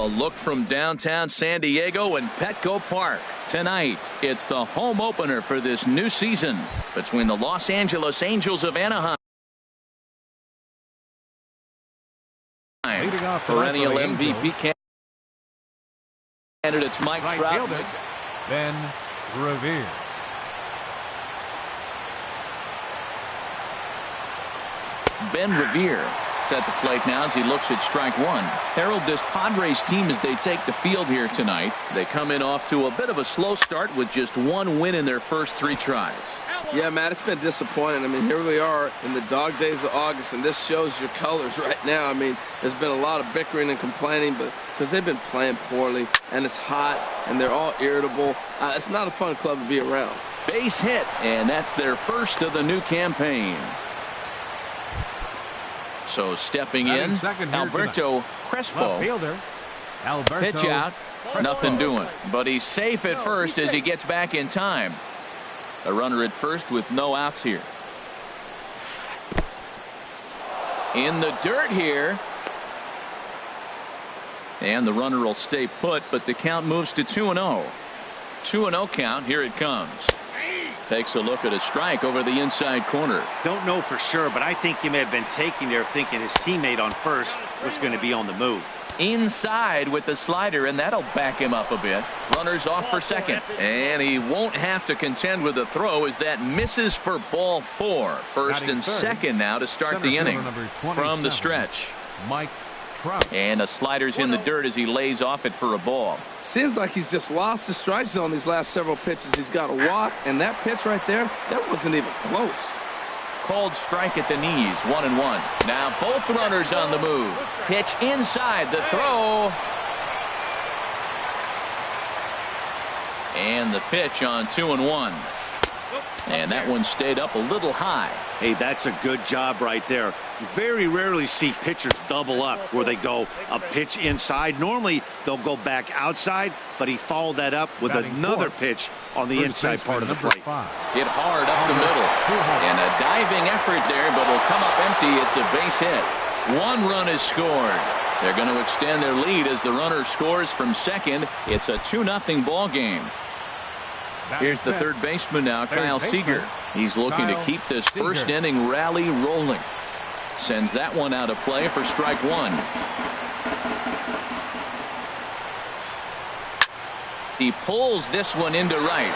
A look from downtown San Diego and Petco Park. Tonight, it's the home opener for this new season between the Los Angeles Angels of Anaheim. Perennial MVP candidates Mike Trout. Ben Revere. Ben Revere is at the plate now as he looks at strike one. Harold, this Padres team, as they take the field here tonight, they come in off to a bit of a slow start with just one win in their first 3 tries. Yeah, Matt, it's been disappointing. I mean, here we are in the dog days of August, and this shows your colors right now. I mean, there's been a lot of bickering and complaining, but because they've been playing poorly, and it's hot, and they're all irritable. It's not a fun club to be around. Base hit, and that's their first of the new campaign. So stepping in, Alberto Crespo. Pitch out, nothing doing. But he's safe at first as he gets back in time. A runner at first with no outs here. In the dirt here. And the runner will stay put, but the count moves to 2-0. 2-0 count. Here it comes. Takes a look at a strike over the inside corner. Don't know for sure, but I think he may have been taking there thinking his teammate on first was going to be on the move. Inside with the slider, and that'll back him up a bit. Runners off for second, and he won't have to contend with the throw as that misses for ball 4. First and second now to start the inning from the stretch. Mike Trout. And a slider's in the dirt as he lays off it for a ball. Seems like he's just lost the strike zone these last several pitches. He's got a walk, and that pitch right there, that wasn't even close. Called strike at the knees, 1-1. Now both runners on the move. Pitch inside, the throw. And the pitch on 2-1. And that one stayed up a little high. Hey, that's a good job right there. You very rarely see pitchers double up where they go a pitch inside. Normally they'll go back outside, but he followed that up with another pitch on the inside part of the plate. Hit hard up the middle. And a diving effort there, but it'll come up empty. It's a base hit. 1 run is scored. They're going to extend their lead as the runner scores from second. It's a 2-0 ball game. Here's the third baseman now, Kyle Seager. He's looking to keep this first inning rally rolling. Sends that one out of play for strike 1. He pulls this one into right.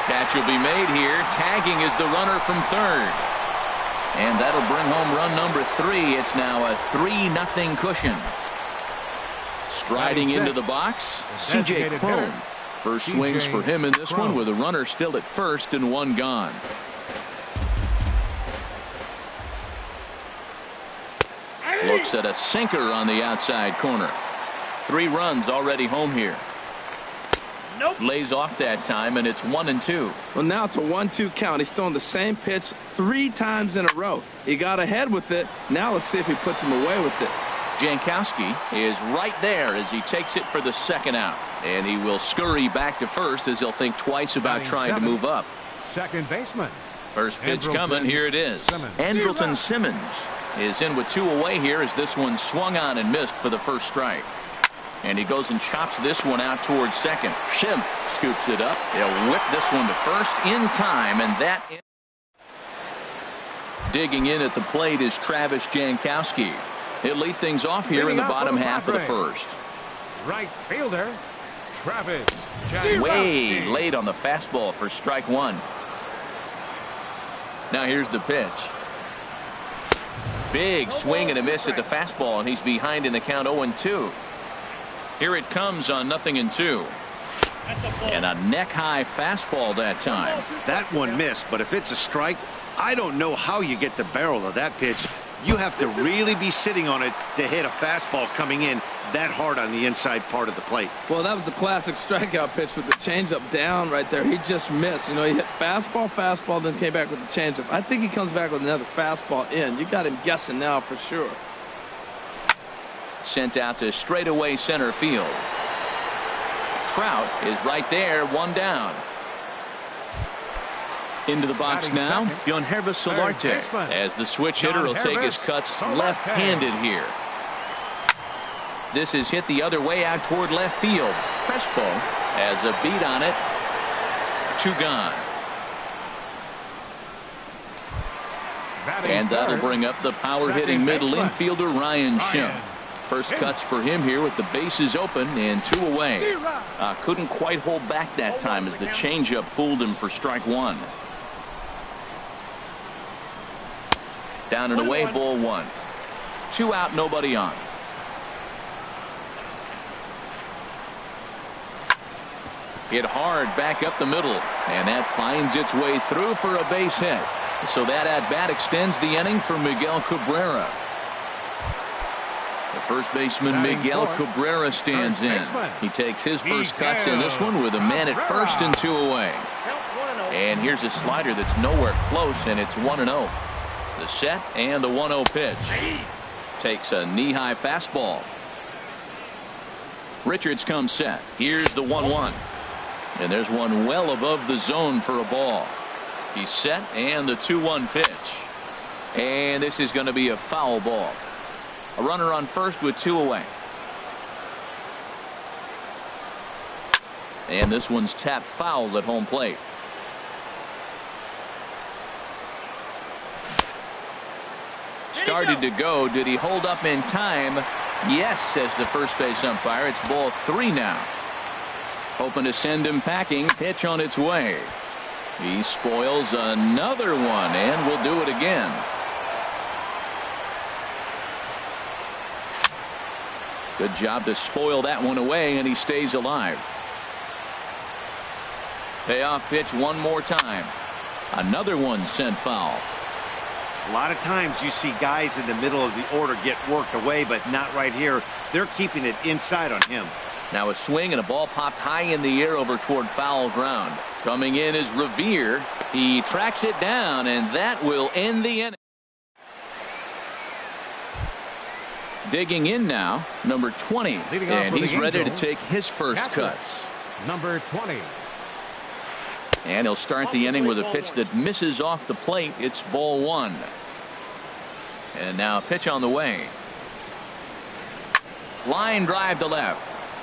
Catch will be made here. Tagging is the runner from third. And that'll bring home run number 3. It's now a 3-0 cushion. Striding into the box, C.J. Cron. First swings for him in this one with a runner still at first and 1 gone. Looks at a sinker on the outside corner. 3 runs already home here. Lays off that time, and it's 1-2. Well, now it's a 1-2 count. He's throwing the same pitch 3 times in a row. He got ahead with it. Now let's see if he puts him away with it. Jankowski is right there as he takes it for the second out. And he will scurry back to first as he'll think twice about trying to move up. Second baseman. First pitch coming. Here it is. Andrelton Simmons is in with 2 away here as this one swung on and missed for the first strike. And he goes and chops this one out towards second. Schimpf scoops it up. They'll whip this one to first in time, and that digging in at the plate is Travis Jankowski. He'll lead things off here in the bottom half of the first. Right fielder, Travis Jankowski. Way late on the fastball for strike 1. Now here's the pitch. Big swing and a miss at the fastball, and he's behind in the count 0-2. Here it comes on 0-2. And a neck-high fastball that time. That one missed, but if it's a strike, I don't know how you get the barrel of that pitch. You have to really be sitting on it to hit a fastball coming in that hard on the inside part of the plate. Well, that was a classic strikeout pitch with the changeup down right there. He just missed. You know, he hit fastball, then came back with the changeup. I think he comes back with another fastball in. You got him guessing now for sure. Sent out to straightaway center field. Trout is right there, 1 down. Into the box now, Yonhervis Solarte, as the switch hitter will take his cuts left-handed here. this is hit the other way out toward left field. Crespo has a beat on it. 2 gone. And that'll bring up the power-hitting middle infielder Ryan Schimm. First cuts for him here with the bases open and 2 away. Couldn't quite hold back that time as the changeup fooled him for strike 1. Down and away, ball 1. 2 out, nobody on. Hit hard back up the middle, and that finds its way through for a base hit. So that at-bat extends the inning for Miguel Cabrera. The first baseman, Miguel Cabrera, stands in. He takes his first cuts in this one with a man at first and 2 away. And here's a slider that's nowhere close, and it's 1-0. The set and the 1-0 pitch. Takes a knee-high fastball. Richards comes set. Here's the 1-1. And there's one well above the zone for a ball. He's set, and the 2-1 pitch. And this is going to be a foul ball. A runner on first with 2 away. And this one's tapped foul at home plate. Started to go. Did he hold up in time? Yes, says the first base umpire. It's ball 3 now. Hoping to send him packing. Pitch on its way. He spoils another one, and will do it again. Good job to spoil that one away, and he stays alive. Payoff pitch one more time. Another one sent foul. A lot of times you see guys in the middle of the order get worked away, but not right here. They're keeping it inside on him. Now a swing and a ball popped high in the air over toward foul ground. Coming in is Revere. He tracks it down, and that will end the inning. Digging in now, number 20, and he's ready to take his first cuts. Number 20. And he'll start the inning with a pitch that misses off the plate. It's ball 1. And now a pitch on the way. Line drive to left.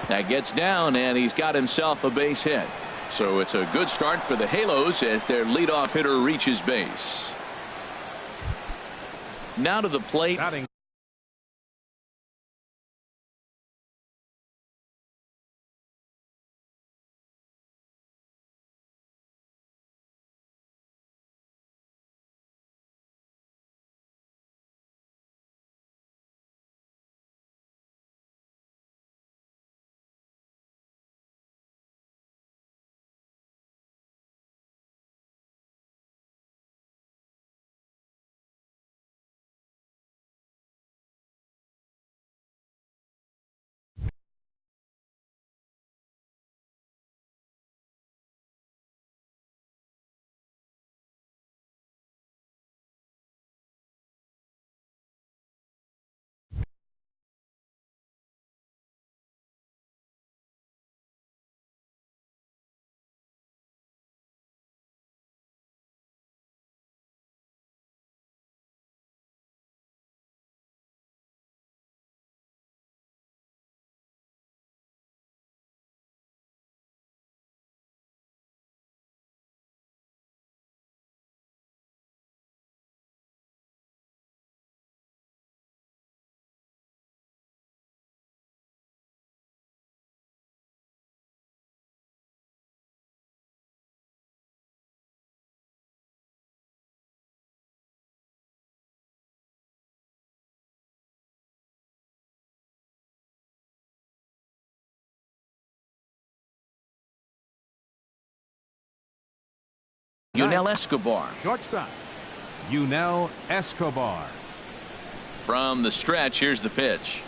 That gets down, and he's got himself a base hit. So it's a good start for the Halos as their leadoff hitter reaches base. Now to the plate. Yunel Escobar. Shortstop, Yunel Escobar. From the stretch, here's the pitch.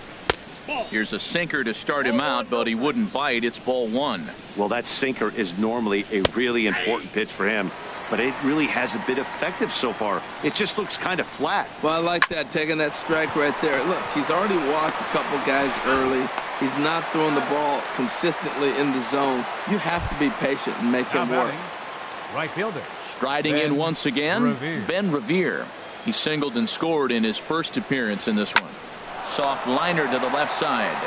Here's a sinker to start him out, but he wouldn't bite. It's ball 1. Well, that sinker is normally a really important pitch for him, but it really hasn't been effective so far. It just looks kind of flat. Well, I like that, taking that strike right there. Look, he's already walked a couple guys early. He's not throwing the ball consistently in the zone. You have to be patient and make him work. Right fielder. Striding in once again, Ben Revere. He singled and scored in his first appearance in this one. Soft liner to the left side.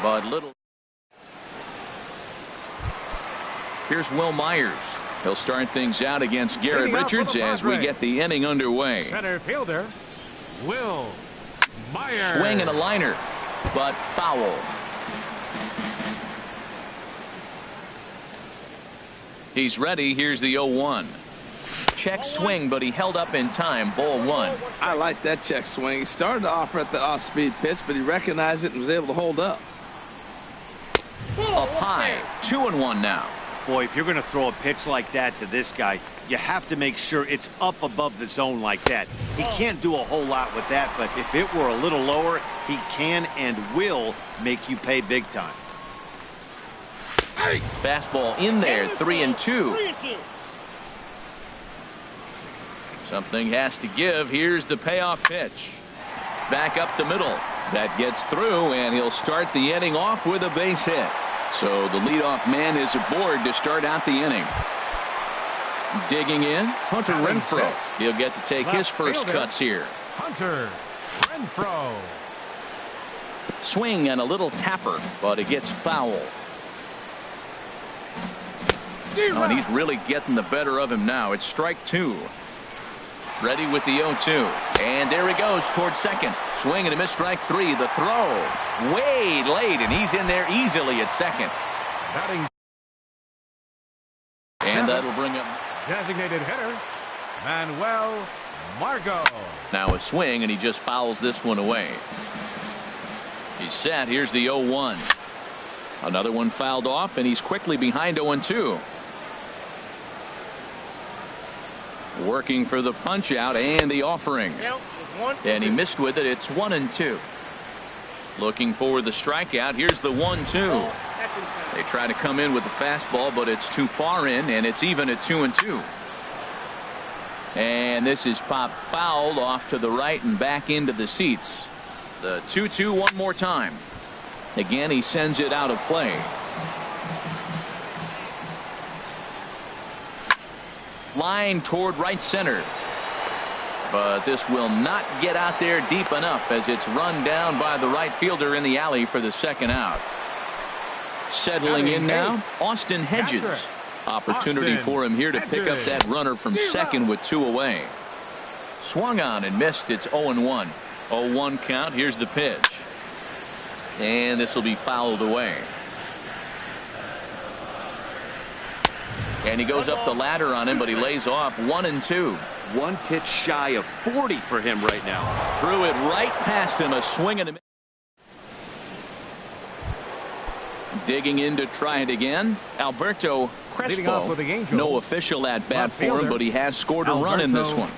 but little. Here's Will Myers. He'll start things out against Garrett Richards as we get the inning underway. Center fielder, Will Myers. Swing and a liner, but foul. He's ready. Here's the 0-1. Check swing, but he held up in time. Ball 1. I like that check swing. He started off at the off-speed pitch, but he recognized it and was able to hold up. Up high. 2-1 now. Boy, if you're going to throw a pitch like that to this guy, you have to make sure it's up above the zone like that. He can't do a whole lot with that, but if it were a little lower, he can and will make you pay big time. Fastball in there. 3-2. Something has to give. Here's the payoff pitch. Back up the middle. That gets through, and he'll start the inning off with a base hit. So the leadoff man is aboard to start out the inning. Digging in, Hunter Renfroe. He'll get to take his first cuts here. Hunter Renfroe. Swing and a little tapper, but it gets foul. Oh, and he's really getting the better of him now. It's strike 2. Ready with the 0-2. And there he goes towards second. Swing and a miss, strike 3. The throw. Way late, and he's in there easily at second. Batting. And that'll bring up Designated hitter, Manuel Margot. now a swing, and he just fouls this one away. He's set. Here's the 0-1. Another one fouled off, and he's quickly behind 0-2. Working for the punch out and the offering. And he missed with it. It's 1-2. Looking for the strikeout. Here's the 1-2. They try to come in with the fastball, but it's too far in, and it's even at 2-2. And this is popped fouled off to the right and back into the seats. The 2-2 one more time. Again, he sends it out of play. Line toward right center. But this will not get out there deep enough as it's run down by the right fielder in the alley for the second out. Settling in now, Austin Hedges. Opportunity for him here to pick up that runner from second with 2 away. Swung on and missed. It's 0-1. 0-1 count. Here's the pitch. And this will be fouled away. And he goes up the ladder on him, but he lays off. 1-2. One pitch shy of 40 for him right now. Threw it right past him. A swing and a miss. Digging in to try it again. Alberto Crespo. No official at bat for him, but he has scored a run in this one.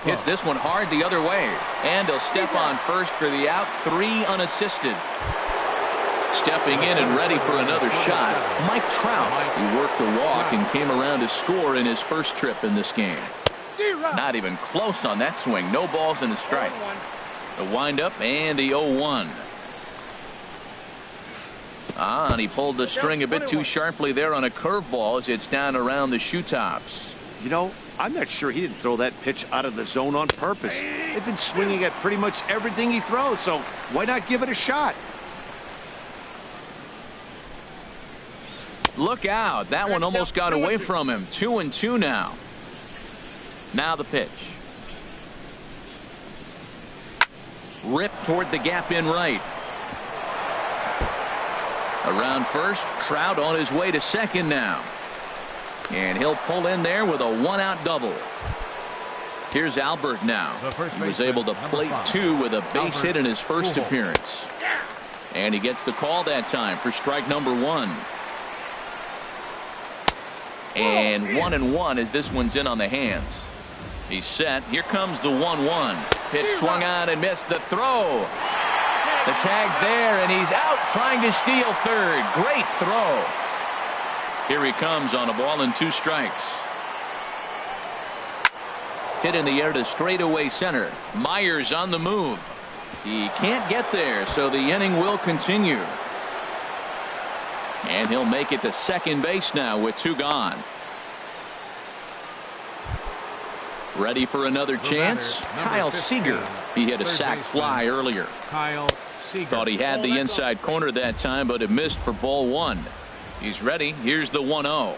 Hits this one hard the other way. And he'll step on first for the out. 3 unassisted. Stepping in and ready for another shot, Mike Trout. He worked a walk and came around to score in his first trip in this game. Not even close on that swing. No balls and a strike. The windup and the 0-1. And he pulled the string a bit too sharply there on a curveball as it's down around the shoe tops. You know, I'm not sure he didn't throw that pitch out of the zone on purpose. They've been swinging at pretty much everything he throws, so why not give it a shot? Look out. That one almost got away from him. 2-2 now. Now the pitch. Ripped toward the gap in right. Around first, Trout on his way to second now. And he'll pull in there with a 1-out double. Here's Albert now. He was able to plate 2 with a base hit in his first appearance. And he gets the call that time for strike number 1. And 1-1 as this one's in on the hands. He's set. Here comes the 1-1. Pitch swung on and missed. The throw. The tag's there, and he's out trying to steal third. Great throw. Here he comes on a ball and 2 strikes. Hit in the air to straightaway center. Myers on the move. He can't get there, so the inning will continue. And he'll make it to second base now with 2 gone. Ready for another chance? Kyle Seager. He hit a sac fly earlier. Kyle Thought he had the inside corner that time, but it missed for ball one. He's ready. Here's the 1-0.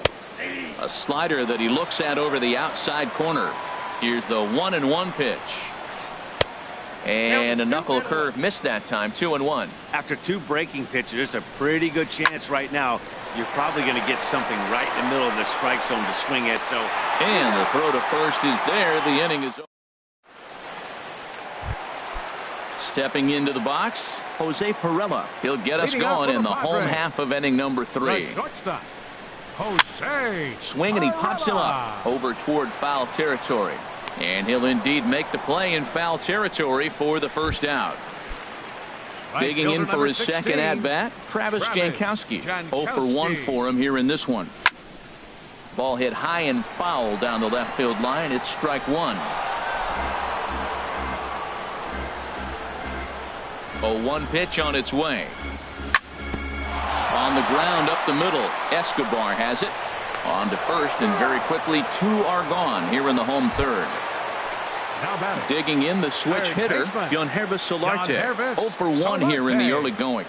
A slider that he looks at over the outside corner. Here's the 1-1 pitch. And a knuckle curve missed that time. 2-1. After two breaking pitches, there's a pretty good chance right now you're probably going to get something right in the middle of the strike zone to swing at. So, and the throw to first is there. The inning is over. Stepping into the box, Jose Perella. He'll get us going in the home half of inning number 3. Jose Swing, and he pops him up over toward foul territory. And he'll indeed make the play in foul territory for the first out. Digging in for his second at-bat, Travis Jankowski. 0 for 1 for him here in this one. Ball hit high and foul down the left field line. It's strike one. 0-1 pitch on its way. On the ground up the middle. Escobar has it. On to first, and very quickly 2 are gone here in the home third. Digging in the switch hitter, Yonhervis Solarte. 0 for 1 here in the early going.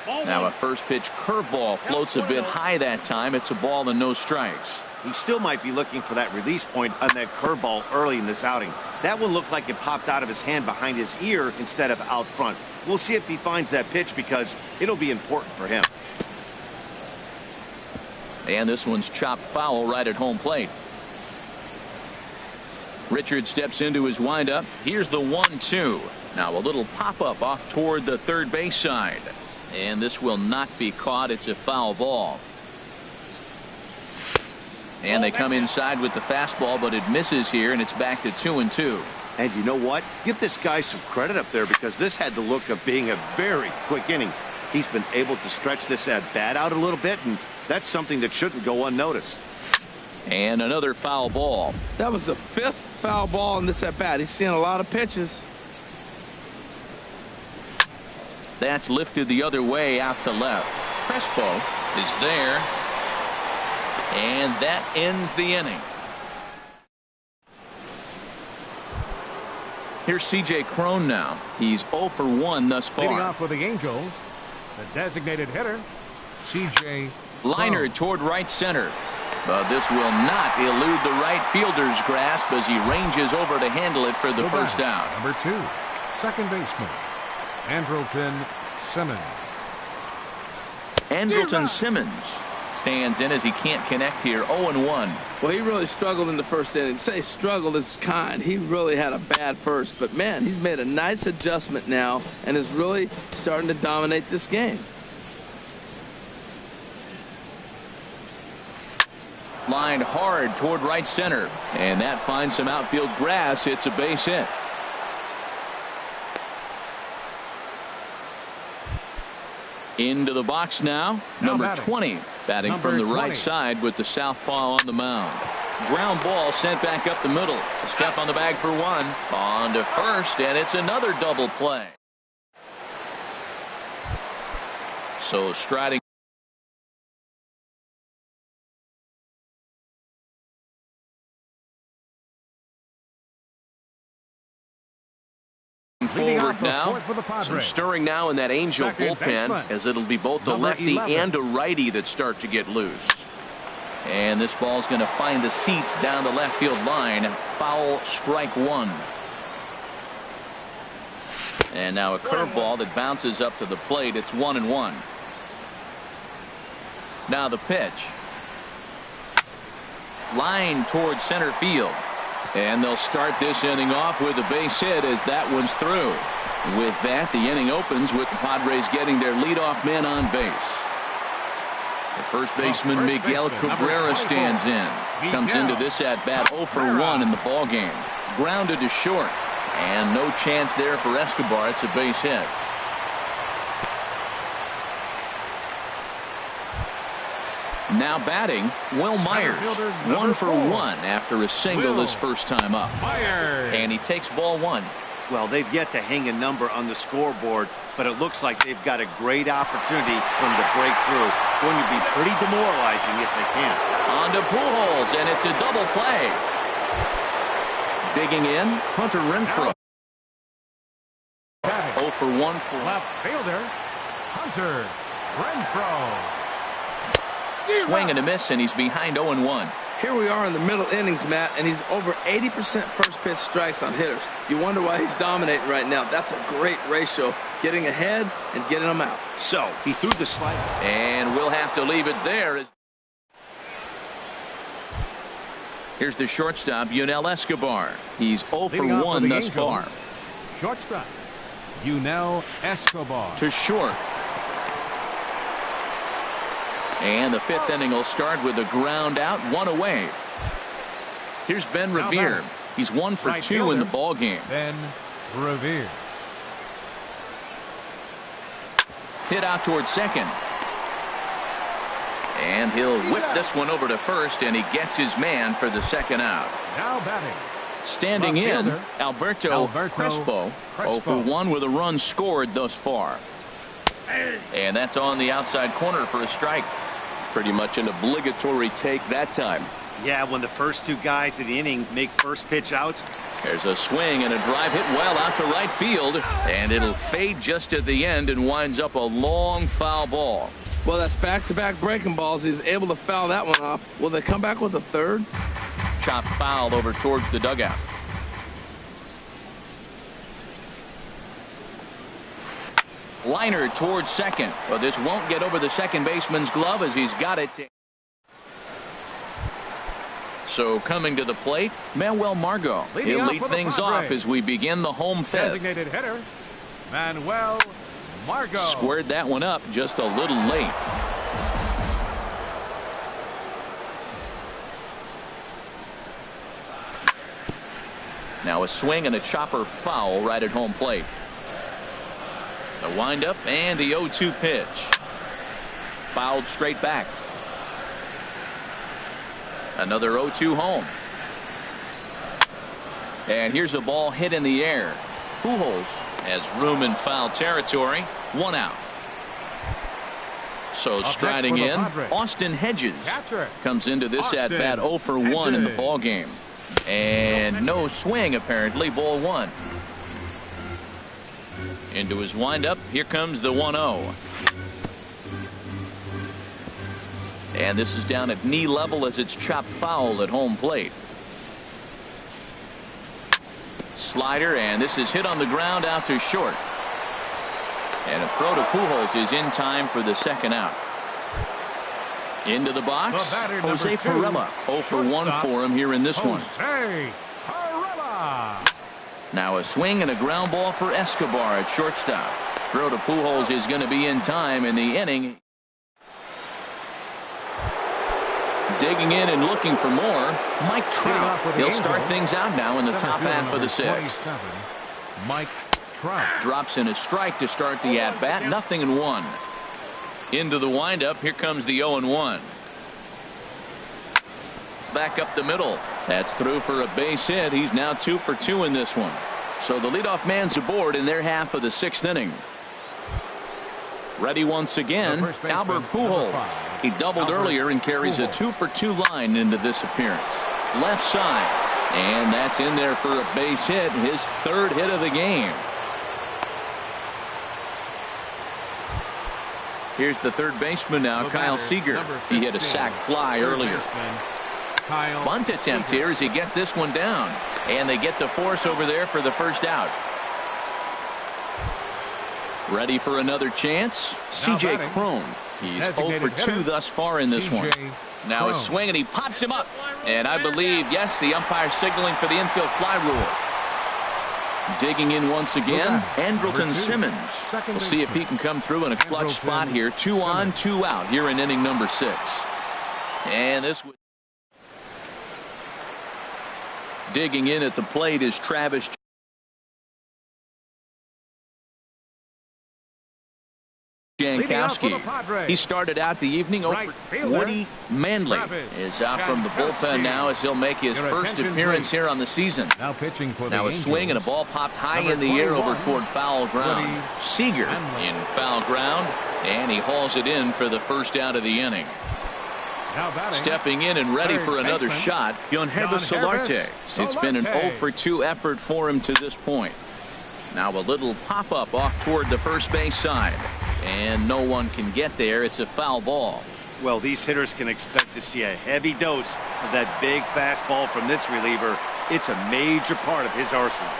Now a first pitch curveball floats a bit high that time. It's a ball and no strikes. he still might be looking for that release point on that curveball early in this outing. That one looked like it popped out of his hand behind his ear instead of out front. We'll see if he finds that pitch because it'll be important for him. And this one's chopped foul right at home plate. Richard steps into his windup. Here's the 1-2. Now a little pop-up off toward the third base side. And this will not be caught. It's a foul ball. And they come inside with the fastball, but it misses here, and it's back to 2-2. And you know what? Give this guy some credit up there because this had the look of being a very quick inning. He's been able to stretch this at bat out a little bit, and that's something that shouldn't go unnoticed. And another foul ball. That was the 5th foul ball in this at bat. He's seeing a lot of pitches. That's lifted the other way out to left. Crespo is there. And that ends the inning. Here's C.J. Cron now. He's 0 for 1 thus far. Leading off for the Angels, the designated hitter, C.J. Liner toward right center. But this will not elude the right fielder's grasp as he ranges over to handle it for the first out. Number 2, second baseman, Andrelton Simmons. Andrelton Simmons stands in as he can't connect here. 0-1. Well, he really struggled in the first inning. Say struggled is kind. He really had a bad first. But, man, he's made a nice adjustment now and is really starting to dominate this game. Lined hard toward right center. And that finds some outfield grass. It's a base hit. Into the box now. Number 20. Batting from the right side with the southpaw on the mound. Ground ball sent back up the middle. A step on the bag for one. On to first, and it's another double play. So striding forward now. Some stirring now in that Angel bullpen as it'll be both a lefty and a righty that start to get loose. And this ball's going to find the seats down the left field line. Foul, strike one. And now a curveball that bounces up to the plate. It's 1-1. Now the pitch. Line towards center field. And they'll start this inning off with a base hit as that one's through. With that, the inning opens with the Padres getting their leadoff man on base. The first baseman, Miguel Cabrera, stands in. Comes into this at-bat 0 for 1 in the ballgame. Grounded to short. And no chance there for Escobar. It's a base hit. Now batting, Will Myers. 1 for 1 after a single his first time up. And he takes ball one. Well, they've yet to hang a number on the scoreboard, but it looks like they've got a great opportunity for them to break through. Going to be pretty demoralizing if they can. On to Pujols, and it's a double play. Digging in, Hunter Renfroe. 0 for 1 for Left fielder, Hunter Renfroe. swing and a miss, and he's behind 0-1. Here we are in the middle innings, Matt, and he's over 80% first pitch strikes on hitters. You wonder why he's dominating right now. That's a great ratio, getting ahead and getting them out. So he threw the slider. And we'll have to leave it there. Here's the shortstop, Yunel Escobar. He's 0 for 1 thus far. Shortstop, Yunel Escobar. To short. And the fifth inning will start with a ground out, 1 away. Here's Ben Revere. He's 1 for 2 in the ball game. Ben Revere. Hit out towards second. And he'll whip this one over to first, and he gets his man for the second out. Now batting. Standing in, Alberto Crespo, 0 for 1 with a run scored thus far. And that's on the outside corner for a strike. Pretty much an obligatory take that time. Yeah, when the first two guys in the inning make first pitch outs. There's a swing and a drive hit well out to right field, and it'll fade just at the end and winds up a long foul ball. Well, that's back-to-back breaking balls. He's able to foul that one off. Will they come back with a third? Chopped foul over towards the dugout. Liner towards second, but this won't get over the second baseman's glove as he's got it. So coming to the plate, Manuel Margot. He'll lead things off as we begin the home fifth. Designated hitter, Manuel Margot. Squared that one up just a little late. Now a swing and a chopper foul right at home plate. The windup and the 0-2 pitch. Fouled straight back. Another 0-2 home. And here's a ball hit in the air. Pujols has room in foul territory. 1 out. So striding in, Austin Hedges comes into this at bat 0 for 1 in the ball game. And no swing apparently. Ball 1. Into his windup. Here comes the 1-0. And this is down at knee level as it's chopped foul at home plate. Slider, and this is hit on the ground out to short. And a throw to Pujols is in time for the second out. Into the box, Jose Pirela. 0 for 1 for him here in this one. Now a swing and a ground ball for Escobar at shortstop. Throw to Pujols is going to be in time in the inning. Digging in and looking for more, Mike Trout. He'll start things out now in the top half of the sixth. Mike Trout drops in a strike to start the at-bat. 0-1. Into the windup. Here comes the 0-1. Back up the middle. That's through for a base hit. He's now 2 for 2 in this one. So the leadoff man's aboard in their half of the sixth inning. Ready once again, Albert Pujols. He doubled earlier and carries a 2 for 2 line into this appearance. Left side, and that's in there for a base hit, his third hit of the game. Here's the third baseman now, Kyle Seager. He hit a sac fly earlier. Bunt attempt here as he gets this one down, and they get the force over there for the first out. Ready for another chance? C.J. Cron. He's 0 for 2 thus far in this one. Now a swing, and he pops him up. And I believe, yes, the umpire signaling for the infield fly rule. Digging in once again, Andrelton Simmons. We'll see if he can come through in a clutch spot here. 2 on, 2 out here in inning number 6. And this was digging in at the plate is Travis. Jankowski. He started out the evening over. Woody Manley is out from the bullpen now as he'll make his first appearance here on the season. Now a swing and a ball popped high in the air over toward foul ground. Seager in foul ground, and he hauls it in for the first out of the inning. Stepping in and ready for another shot, Yangervis Solarte. It's been an 0 for 2 effort for him to this point. Now a little pop-up off toward the first base side. And no one can get there. It's a foul ball. Well, these hitters can expect to see a heavy dose of that big fastball from this reliever. It's a major part of his arsenal.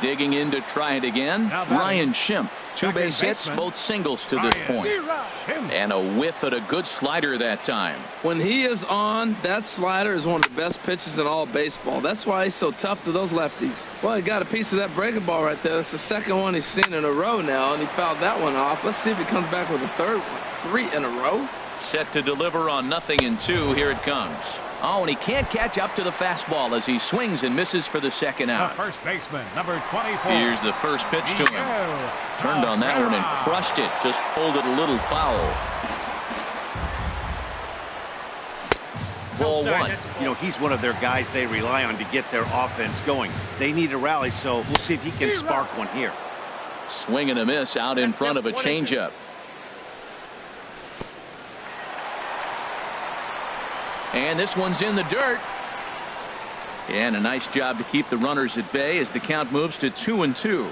Digging in to try it again, Ryan Schimpf. 2 base hits, both singles to this point. And a whiff at a good slider that time. When he is on, that slider is one of the best pitches in all baseball. That's why he's so tough to those lefties. Well, he got a piece of that breaking ball right there. That's the second one he's seen in a row now, and he fouled that one off. Let's see if he comes back with a third one. 3 in a row. Set to deliver on 0-2. Here it comes. Oh, and he can't catch up to the fastball as he swings and misses for the second out. The first baseman, number 24. Here's the first pitch to him. Turned on that one and crushed it. Just pulled it a little foul. Ball 1. You know, he's one of their guys they rely on to get their offense going. They need a rally, so we'll see if he can spark one here. Swing and a miss out in front of a changeup. And this one's in the dirt. And a nice job to keep the runners at bay as the count moves to 2-2.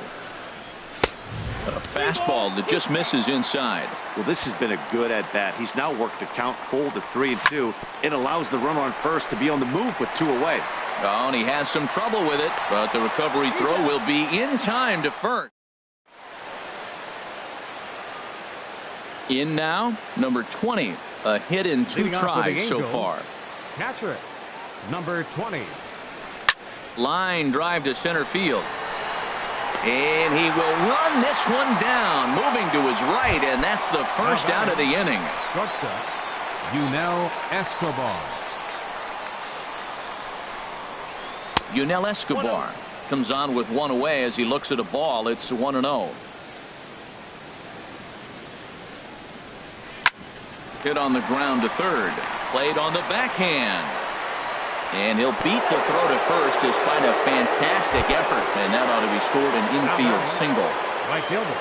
A fastball that just misses inside. Well, this has been a good at-bat. He's now worked the count full to 3-2. It allows the runner on first to be on the move with 2 away. Oh, and he has some trouble with it, but the recovery throw will be in time to first. In now, number 20. A hit in 2 tries so far. Catcher, number 20. Line drive to center field. And he will run this one down, moving to his right, and that's the first out of the inning. Shortstop, Yunel Escobar comes on with 1 away as he looks at a ball. It's 1-0. Hit on the ground to third. Played on the backhand. And he'll beat the throw to first despite a fantastic effort. And that ought to be scored an infield single. Right fielder,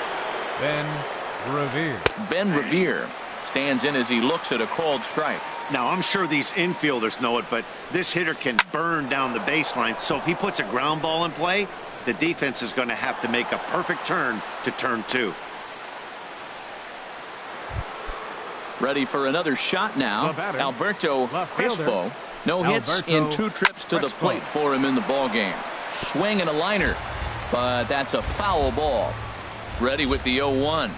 Ben Revere stands in as he looks at a called strike. Now, I'm sure these infielders know it, but this hitter can burn down the baseline. So if he puts a ground ball in play, the defense is going to have to make a perfect turn to turn 2. Ready for another shot now. Alberto Crespo. No hits in 2 trips to the plate for him in the ball game. Swing and a liner, but that's a foul ball. Ready with the 0-1.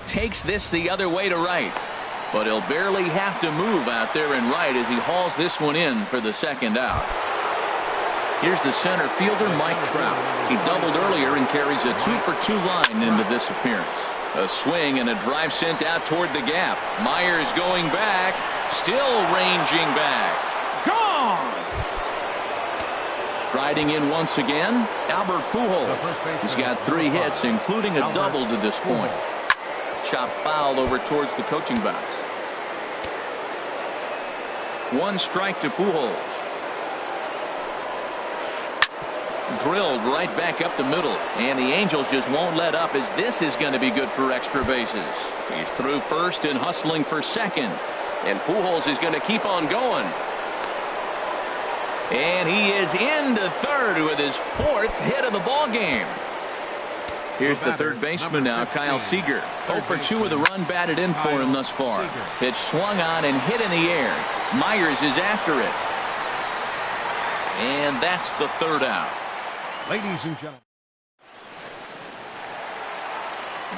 Takes this the other way to right, but he'll barely have to move out there in right as he hauls this one in for the second out. Here's the center fielder, Mike Trout. He doubled earlier and carries a 2-for-2 line into this appearance. A swing and a drive sent out toward the gap. Myers going back, still ranging back. Gone! Striding in once again, Albert Pujols. He's got 3 hits, including a double to this point. Chop foul over towards the coaching box. 1 strike to Pujols. Drilled right back up the middle, and the Angels just won't let up as this is going to be good for extra bases. He's through first and hustling for second, and Pujols is going to keep on going. And he is into third with his 4th hit of the ball game. Here's the third baseman now, Kyle Seager. 0-for-2 with a run batted in for him thus far. Pitch swung on and hit in the air. Myers is after it. And that's the 3rd out. Ladies and gentlemen.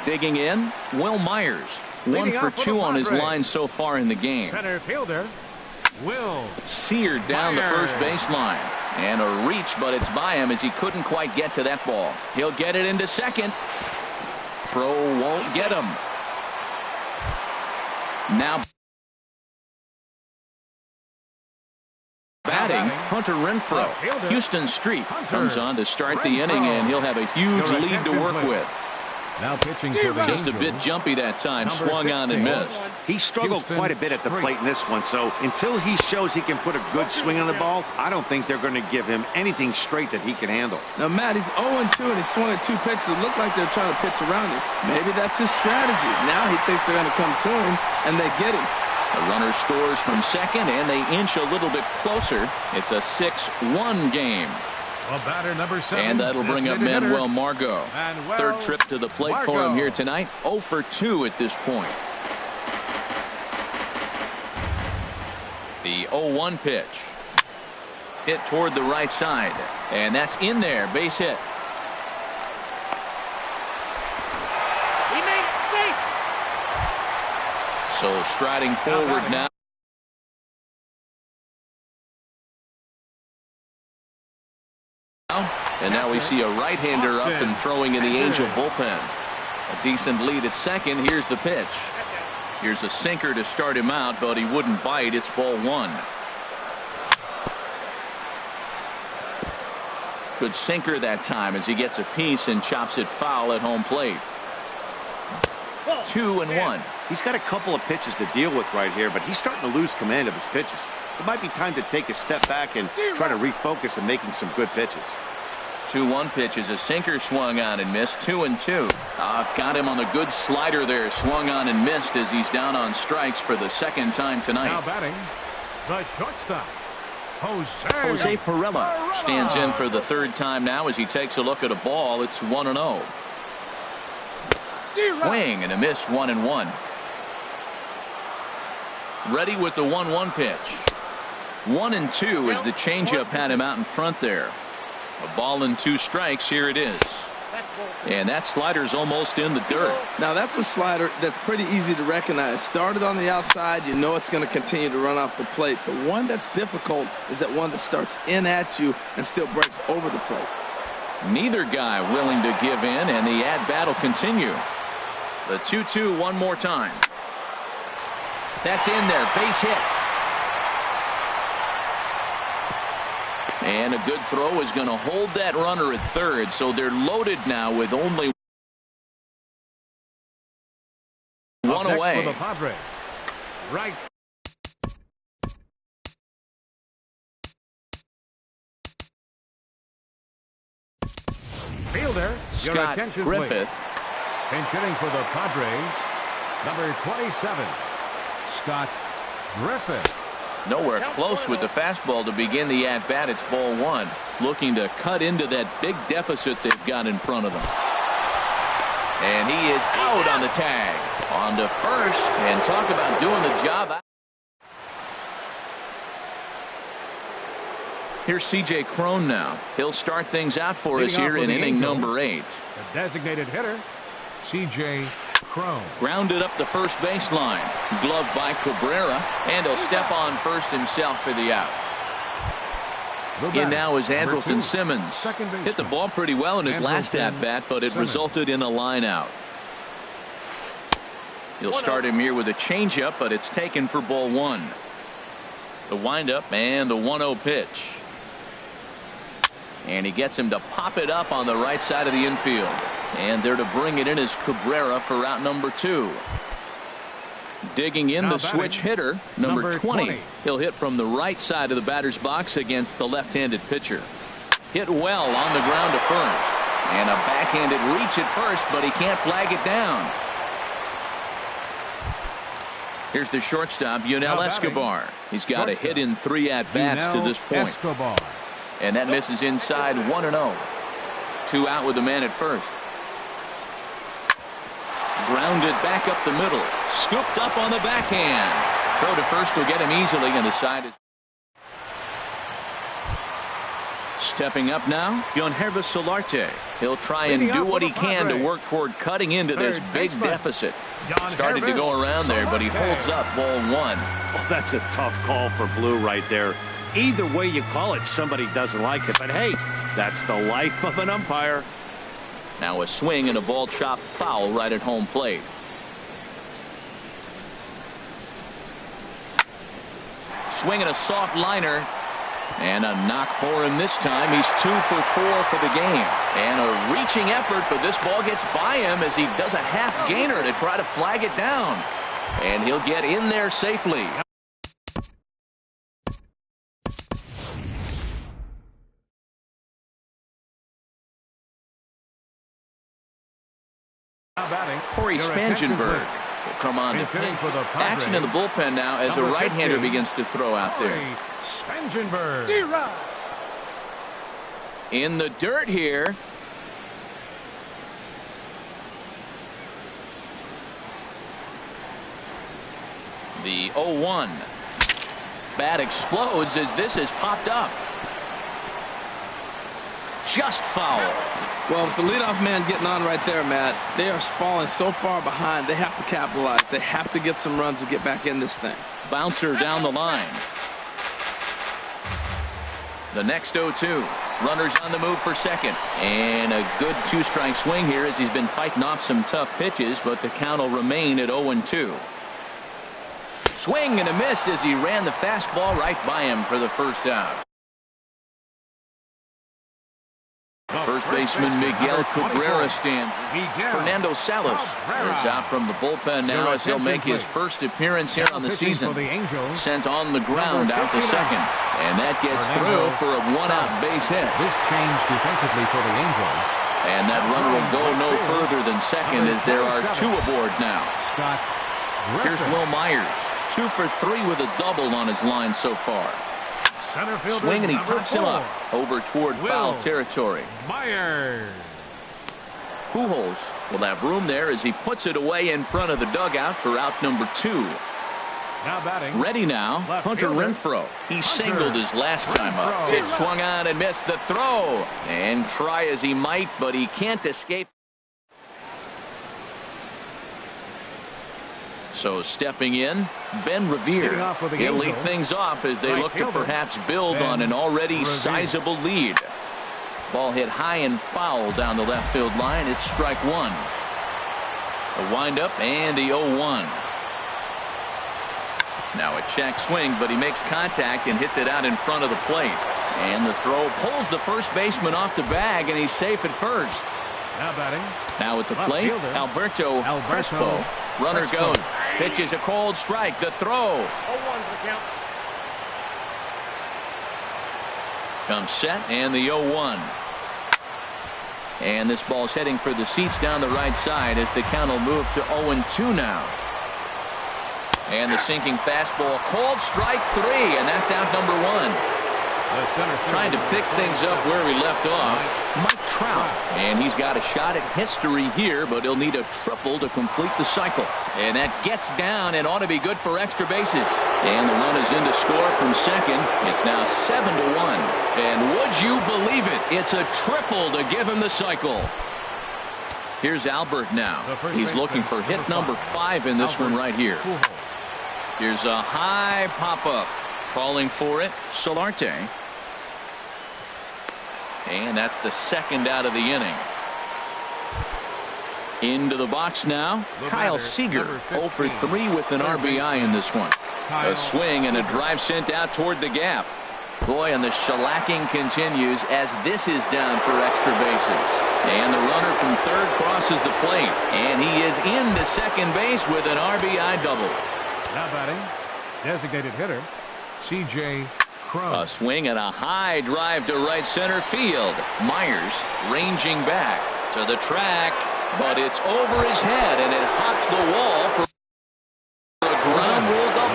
Digging in, Will Myers. 1-for-2 on his line so far in the game. Center fielder, Will. Seared down the first baseline. And a reach, but it's by him as he couldn't quite get to that ball. He'll get it into second. Throw won't get him. Now batting, Hunter Renfroe. Houston Street comes on to start the inning, and he'll have a huge lead to work with. Now pitching for the Just a bit jumpy that time, swung on and missed. He struggled quite a bit at the plate in this one, so until he shows he can put a good swing on the ball, I don't think they're going to give him anything straight that he can handle. Now, Matt, he's 0-2, and he swung at 2 pitches that look like they're trying to pitch around him. Maybe that's his strategy. Now he thinks they're going to come to him, and they get him. The runner scores from second, and they inch a little bit closer. It's a 6-1 game. Well, batter number 7. And that'll bring up Manuel Margot. Third trip to the plate for him here tonight. 0 for 2 at this point. The 0-1 pitch. Hit toward the right side. And that's in there. Base hit. He made it safe. So striding forward now. And now we see a right-hander up and throwing in the Angel bullpen. A decent lead at second. Here's the pitch. Here's a sinker to start him out, but he wouldn't bite. It's ball 1. Good sinker that time as he gets a piece and chops it foul at home plate. 2-1. He's got a couple of pitches to deal with right here, but he's starting to lose command of his pitches. It might be time to take a step back and try to refocus on making some good pitches. 2-1 pitch is a sinker swung on and missed. 2-2. Got him on the good slider there. Swung on and missed as he's down on strikes for the second time tonight. Now batting, the shortstop, Jose Perella stands in for the third time now as he takes a look at a ball. It's 1-0. Swing and a miss. 1-1. Ready with the 1-1 pitch. 1-2 as the changeup had him out in front there. A ball and 2 strikes. Here it is. And that slider's almost in the dirt. Now that's a slider that's pretty easy to recognize. Started on the outside, you know it's going to continue to run off the plate. The one that's difficult is that one that starts in at you and still breaks over the plate. Neither guy willing to give in, and the at-bat will continue. The 2-2 one more time. That's in there. Base hit. And a good throw is going to hold that runner at third, so they're loaded now with only one away. For the Padres. Right. Fielder, Scott Griffith. Pinch hitting for the Padres, number 27, Scott Griffith. Nowhere close with the fastball to begin the at-bat. It's ball 1. Looking to cut into that big deficit they've got in front of them. And he is out on the tag. On to first, and talk about doing the job. Here's C.J. Cron now. He'll start things out for us here in inning number 8. The designated hitter, C.J. Cron. Grounded up the first baseline. Gloved by Cabrera, and he'll step on first himself for the out. In now is Andrelton Simmons. Hit the ball pretty well in his last at-bat, but it resulted in a line out. He'll start him here with a changeup, but it's taken for ball 1. The windup and the 1-0 pitch. And he gets him to pop it up on the right side of the infield. And there to bring it in is Cabrera for out number 2. Digging in the switch hitter, number 20. He'll hit from the right side of the batter's box against the left-handed pitcher. Hit well on the ground to first. And a backhanded reach at first, but he can't flag it down. Here's the shortstop, Yunel Escobar. He's got a hit in 3 at-bats to this point. Escobar. And that misses inside. 1-0. 2 out with the man at first. Grounded back up the middle. Scooped up on the backhand. Throw to first will get him easily, and the side is. Stepping up now, Yonhervis Solarte. He'll try and do what he can to work toward cutting into this big deficit. Started to go around there, but he holds up ball 1. Oh, that's a tough call for Blue right there. Either way you call it, somebody doesn't like it. But hey, that's the life of an umpire. Now a swing and a ball chopped foul right at home plate. Swinging a soft liner. And a knock for him this time. He's 2 for 4 for the game. And a reaching effort, but this ball gets by him as he does a half gainer to try to flag it down. And he'll get in there safely. Corey Spangenberg will come on to Hitting pinch. for the Padres. Action in the bullpen now as a Number right-hander 15, begins to throw out there. Stangenberg. In the dirt here. The 0-1. Bat explodes as this has popped up. Just foul. Well, with the leadoff man getting on right there, Matt, they are falling so far behind. They have to capitalize. They have to get some runs to get back in this thing. Bouncer down the line. The next 0-2. Runners on the move for second. And a good two-strike swing here as he's been fighting off some tough pitches, but the count will remain at 0-2. Swing and a miss as he ran the fastball right by him for the first out. First baseman Miguel Cabrera stands. Fernando Salas is out from the bullpen now as he'll make his first appearance here on the season. Sent on the ground out to second. And that gets through for a one-out base hit. This change defensively for the Angels. And that runner will go no further than second as there are two aboard now. Here's Will Myers. 2 for 3 with a double on his line so far. Swing and he pops him up over toward foul territory. Myers. Pujols will have room there as he puts it away in front of the dugout for out number 2. Now batting. Ready now, Hunter Renfroe. He singled his last time up. It swung on and missed the throw. And try as he might, but he can't escape. So stepping in, Ben Revere. He'll lead things off as they look to perhaps build on an already sizable lead. Ball hit high and foul down the left field line. It's strike one. A windup and the 0-1. Now a check swing, but he makes contact and hits it out in front of the plate. And the throw pulls the first baseman off the bag, and he's safe at first. Now batting. Now at the plate, Alberto Crespo. Runner goes. Pitches a cold strike. The throw. 0-1's the count. Comes set and the 0-1. And this ball's heading for the seats down the right side as the count will move to 0-2 now. And the sinking fastball. Cold strike 3, and that's out number 1. Trying to pick things up where we left off, Mike Trout. And he's got a shot at history here, but he'll need a triple to complete the cycle. And that gets down and ought to be good for extra bases. And the run is in to score from second. It's now 7-1. And would you believe it? It's a triple to give him the cycle. Here's Albert now. He's looking for hit number 5 in this one right here. Here's a high pop-up. Calling for it, Solarte. And that's the second out of the inning. Into the box now, Kyle Seager, 0 for 3 with an RBI in this one. A swing and a drive sent out toward the gap. Boy, and the shellacking continues as this is down for extra bases. And the runner from third crosses the plate. And he is into second base with an RBI double. Now batting, designated hitter, C.J. Crum. A swing and a high drive to right center field. Myers ranging back to the track, but it's over his head and it hops the wall for a ground rule double.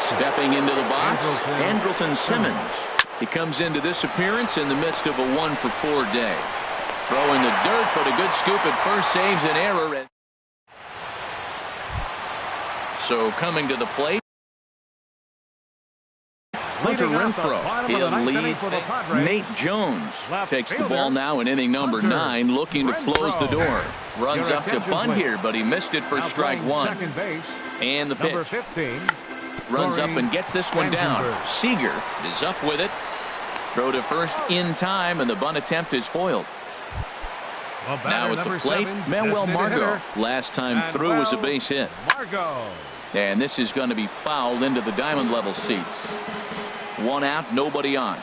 Stepping into the box, Andrelton Simmons. He comes into this appearance in the midst of a 1 for 4 day. Throwing the dirt, but a good scoop at first saves an error. So coming to the plate, Hunter Renfroe. He'll lead. Nate Jones takes the ball now in inning number 9, looking to close the door. Runs up to bunt here, but he missed it for strike 1. And the pitch. Runs up and gets this one down. Seager is up with it. Throw to first in time, and the bunt attempt is foiled. Now at the plate, Manuel Margot. Last time through was a base hit. And this is going to be fouled into the diamond level seats. 1 out, nobody on.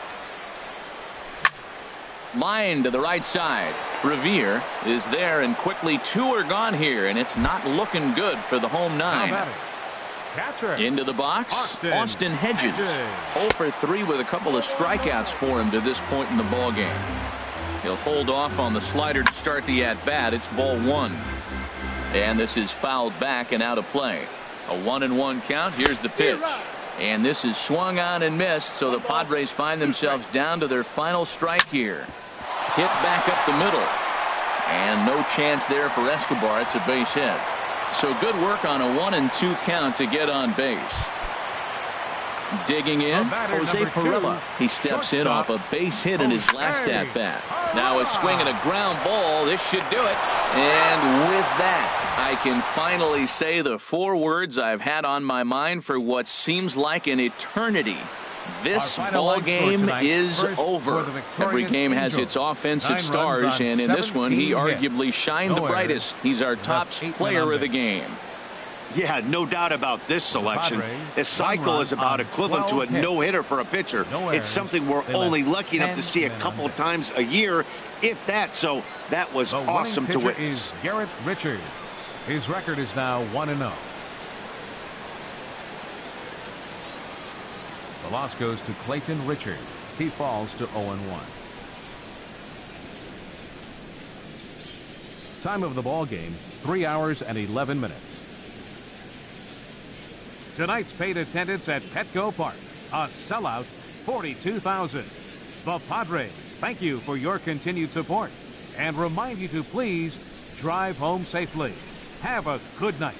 Line to the right side. Revere is there, and quickly 2 are gone here, and it's not looking good for the home 9. Into the box, Austin Hedges. 0 for 3 with a couple of strikeouts for him to this point in the ball game. He'll hold off on the slider to start the at-bat. It's ball 1. And this is fouled back and out of play. A 1-1 count. Here's the pitch. And this is swung on and missed, so the Padres find themselves down to their final strike here. Hit back up the middle. And no chance there for Escobar. It's a base hit. So good work on a 1-2 count to get on base. Digging in, Jose Pirela. He steps in off a base hit in his last at-bat. Now a swing and a ground ball. This should do it. And with that, I can finally say the 4 words I've had on my mind for what seems like an eternity. This ball game is over. Every game has its offensive stars, and in this one, he arguably shined the brightest. He's our top player of the game. Yeah, no doubt about this selection. This cycle is about equivalent to a no-hitter for a pitcher. It's something we're only lucky enough to see a couple of times a year, if that. So that was awesome to witness. Garrett Richards. His record is now 1-0. The loss goes to Clayton Richard. He falls to 0-1. Time of the ball game, 3 hours and 11 minutes. Tonight's paid attendance at Petco Park, a sellout 42,000. The Padres thank you for your continued support and remind you to please drive home safely. Have a good night.